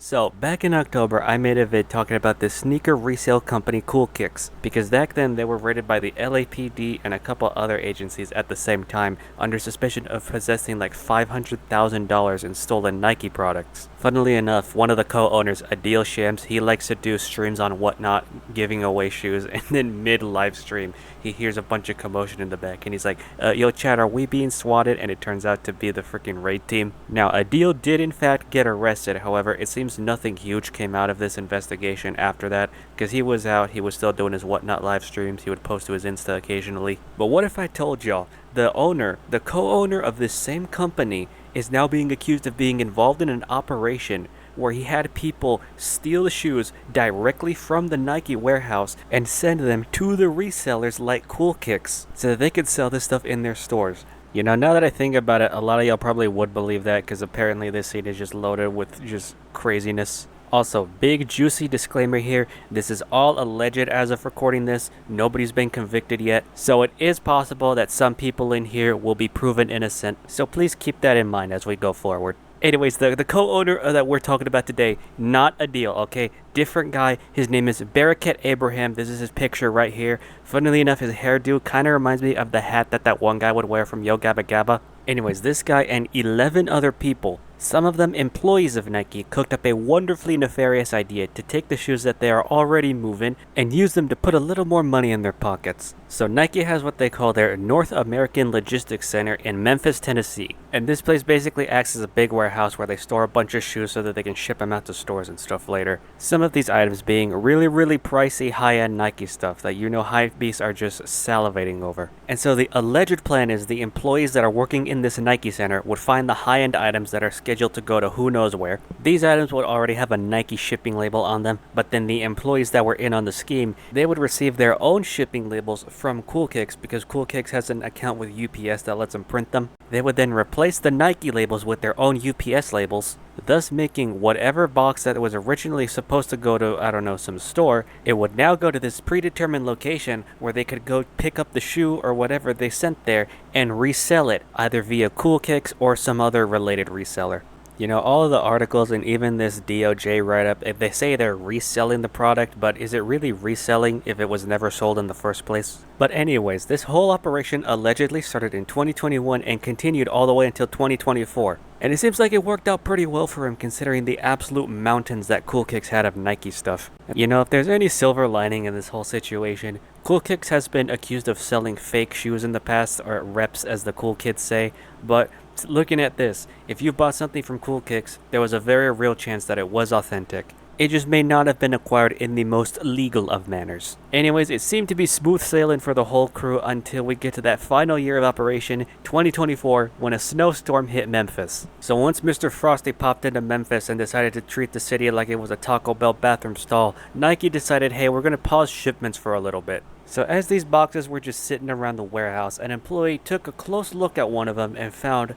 So, back in October, I made a vid talking about this sneaker resale company Cool Kicks, because back then they were raided by the LAPD and a couple other agencies at the same time under suspicion of possessing like $500,000 in stolen Nike products. Funnily enough, one of the co-owners, Adil Shams, he likes to do streams on Whatnot, giving away shoes, and then mid-live stream, he hears a bunch of commotion in the back, and he's like, yo chat, are we being swatted? And it turns out to be the freaking raid team. Now, Adil did in fact get arrested, however, it seems nothing huge came out of this investigation after that, because he was out, he was still doing his Whatnot live streams, he would post to his Insta occasionally. But what if I told y'all, the co-owner of this same company is now being accused of being involved in an operation where he had people steal the shoes directly from the Nike warehouse and send them to the resellers like Cool Kicks so that they could sell this stuff in their stores. You know, now that I think about it, a lot of y'all probably would believe that because apparently this scene is just loaded with just craziness. Also, big juicy disclaimer here, this is all alleged as of recording this, nobody's been convicted yet, so it is possible that some people in here will be proven innocent, so please keep that in mind as we go forward. Anyways, the co-owner that we're talking about today, not Adil, okay? Different guy. His name is Barakat Abraham. This is his picture right here. Funnily enough, his hairdo kind of reminds me of the hat that one guy would wear from Yo Gabba Gabba. Anyways, this guy and 11 other people, some of them employees of Nike, cooked up a wonderfully nefarious idea to take the shoes that they are already moving and use them to put a little more money in their pockets. So Nike has what they call their North American Logistics Center in Memphis, Tennessee. And this place basically acts as a big warehouse where they store a bunch of shoes so that they can ship them out to stores and stuff later. Some of these items being really pricey high-end Nike stuff that you know hypebeasts are just salivating over. And so the alleged plan is the employees that are working in this Nike center would find the high-end items that are scheduled to go to who knows where. These items would already have a Nike shipping label on them, but then the employees that were in on the scheme, they would receive their own shipping labels from Cool Kicks because Cool Kicks has an account with UPS that lets them print them. They would then replace the Nike labels with their own UPS labels, thus making whatever box that was originally supposed to go to, I don't know, some store, it would now go to this predetermined location where they could go pick up the shoe or whatever they sent there and resell it, either via Cool Kicks or some other related reseller. You know, all of the articles and even this DOJ write-up, if they say they're reselling the product, but is it really reselling if it was never sold in the first place? But anyways, this whole operation allegedly started in 2021 and continued all the way until 2024. And it seems like it worked out pretty well for him considering the absolute mountains that Cool Kicks had of Nike stuff. You know, if there's any silver lining in this whole situation, Cool Kicks has been accused of selling fake shoes in the past, or reps as the cool kids say, but looking at this, if you bought something from Cool Kicks, there was a very real chance that it was authentic. It just may not have been acquired in the most legal of manners. Anyways, it seemed to be smooth sailing for the whole crew until we get to that final year of operation, 2024, when a snowstorm hit Memphis. So once Mr. Frosty popped into Memphis and decided to treat the city like it was a Taco Bell bathroom stall, Nike decided, hey, we're gonna pause shipments for a little bit. So as these boxes were just sitting around the warehouse, an employee took a close look at one of them and found,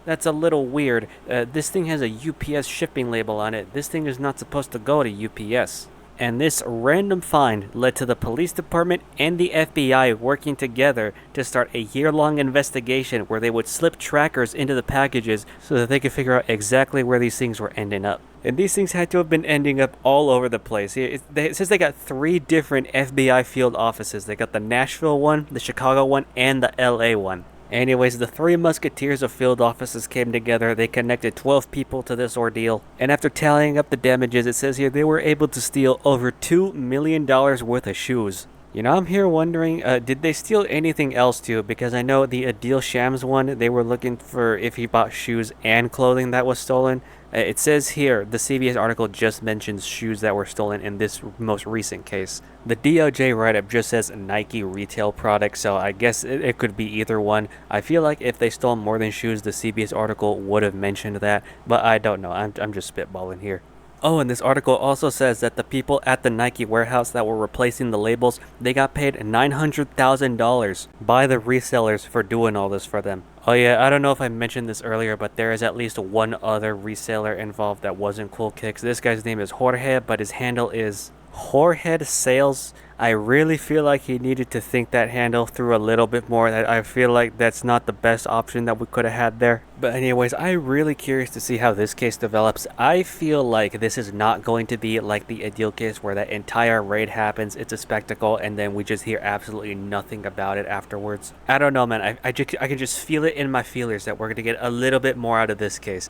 that's a little weird. This thing has a UPS shipping label on it. This thing is not supposed to go to UPS. And this random find led to the police department and the FBI working together to start a year-long investigation where they would slip trackers into the packages so that they could figure out exactly where these things were ending up. And these things had to have been ending up all over the place. It says they got 3 different FBI field offices. They got the Nashville one, the Chicago one, and the LA one. Anyways, the 3 musketeers of field offices came together. They connected 12 people to this ordeal. And after tallying up the damages, it says here they were able to steal over $2 million worth of shoes. You know, I'm here wondering, did they steal anything else too? Because I know the Adil Shams one, they were looking for if he bought shoes and clothing that was stolen. It says here, the CBS article just mentions shoes that were stolen in this most recent case. The DOJ write-up just says Nike retail products, so I guess it could be either one. I feel like if they stole more than shoes, the CBS article would have mentioned that, but I don't know. I'm just spitballing here. Oh, and this article also says that the people at the Nike warehouse that were replacing the labels, they got paid $900,000 by the resellers for doing all this for them. Oh yeah, I don't know if I mentioned this earlier, but there is at least one other reseller involved that wasn't Cool Kicks. This guy's name is Jorge, but his handle is Whorehead Sales, I really feel like he needed to think that handle through a little bit more. I feel like that's not the best option that we could have had there. But anyways, I'm really curious to see how this case develops. I feel like this is not going to be like the ideal case where that entire raid happens, it's a spectacle, and then we just hear absolutely nothing about it afterwards. I don't know, man. I can just feel it in my feelers that we're going to get a little bit more out of this case.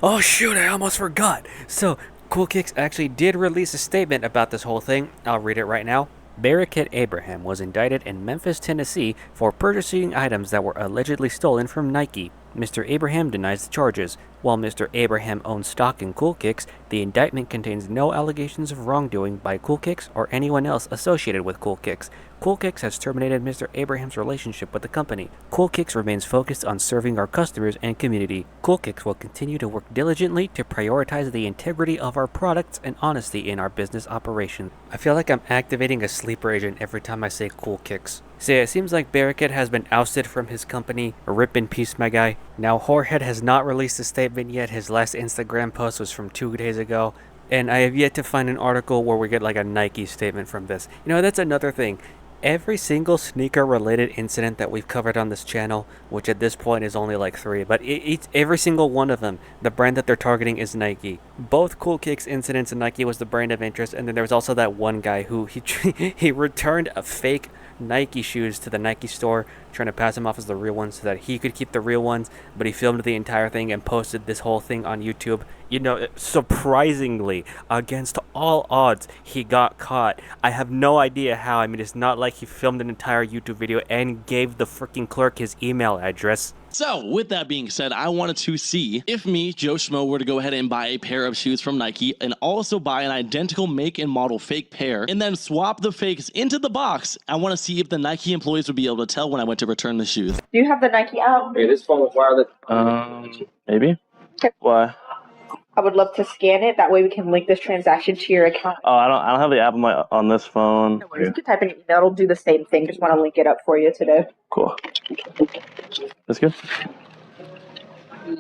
Oh shoot, I almost forgot. So, Cool Kicks actually did release a statement about this whole thing. I'll read it right now. Barakat Abraham was indicted in Memphis, Tennessee for purchasing items that were allegedly stolen from Nike. Mr. Abraham denies the charges. While Mr. Abraham owns stock in Cool Kicks, the indictment contains no allegations of wrongdoing by Cool Kicks or anyone else associated with Cool Kicks. Cool Kicks has terminated Mr. Abraham's relationship with the company. Cool Kicks remains focused on serving our customers and community. Cool Kicks will continue to work diligently to prioritize the integrity of our products and honesty in our business operations. I feel like I'm activating a sleeper agent every time I say Cool Kicks. So yeah, it seems like Barakat has been ousted from his company. Rip in peace, my guy. Now, Whorehead has not released a statement yet. His last Instagram post was from 2 days ago. And I have yet to find an article where we get like a Nike statement from this. You know, that's another thing. Every single sneaker related incident that we've covered on this channel, which at this point is only like 3, but every single one of them, the brand that they're targeting is Nike. Both Cool Kicks incidents, Nike was the brand of interest, and then there was also that one guy who he returned a fake Nike shoes to the Nike store, trying to pass them off as the real ones so that he could keep the real ones, but he filmed the entire thing and posted this whole thing on YouTube. You know, surprisingly, against all odds, he got caught. I have no idea how. I mean, it's not like he filmed an entire YouTube video and gave the freaking clerk his email address. So, with that being said, I wanted to see if me, Joe Schmo, were to go ahead and buy a pair of shoes from Nike and also buy an identical make and model fake pair and then swap the fakes into the box. I want to see if the Nike employees would be able to tell when I went to return the shoes. Do you have the Nike app? Hey, this phone is wireless. Maybe? Okay. Why? I would love to scan it. That way we can link this transaction to your account. Oh, I don't have the app on this phone. No worries. You can type in an email. It'll do the same thing. Just want to link it up for you today. Cool. That's good.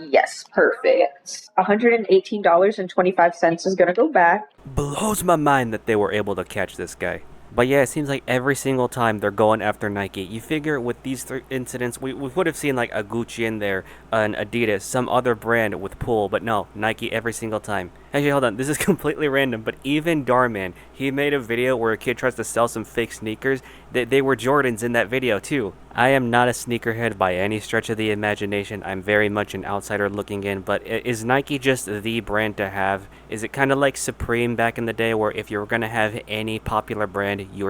Yes, perfect. $118.25 is going to go back. Blows my mind that they were able to catch this guy. But yeah, it seems like every single time they're going after Nike. You figure with these 3 incidents, we would have seen like a Gucci in there, an Adidas, some other brand with Pool, but no, Nike every single time. Actually, hold on, this is completely random, but even Darman, he made a video where a kid tries to sell some fake sneakers. They were Jordans in that video too. I am not a sneakerhead by any stretch of the imagination. I'm very much an outsider looking in, but is Nike just the brand to have? Is it kind of like Supreme back in the day, where if you were going to have any popular brand, you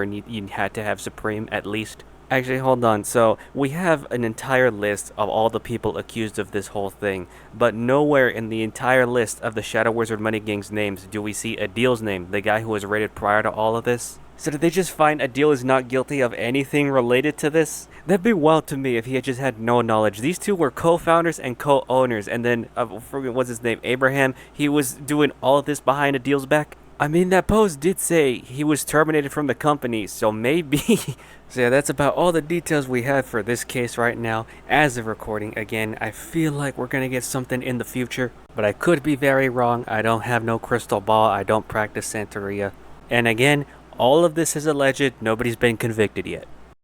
had to have Supreme at least? Actually, hold on. So, we have an entire list of all the people accused of this whole thing, but nowhere in the entire list of the Shadow Wizard Money Gang's names do we see Adil's name, the guy who was raided prior to all of this. So did they just find Adil is not guilty of anything related to this? That'd be wild to me if he had just had no knowledge. These two were co-founders and co-owners, and then, what's his name, Abraham, he was doing all of this behind Adil's back? I mean, that post did say he was terminated from the company, so maybe... So yeah, that's about all the details we have for this case right now. As of recording, again, I feel like we're gonna get something in the future, but I could be very wrong. I don't have no crystal ball. I don't practice Santeria. And again, all of this is alleged. Nobody's been convicted yet.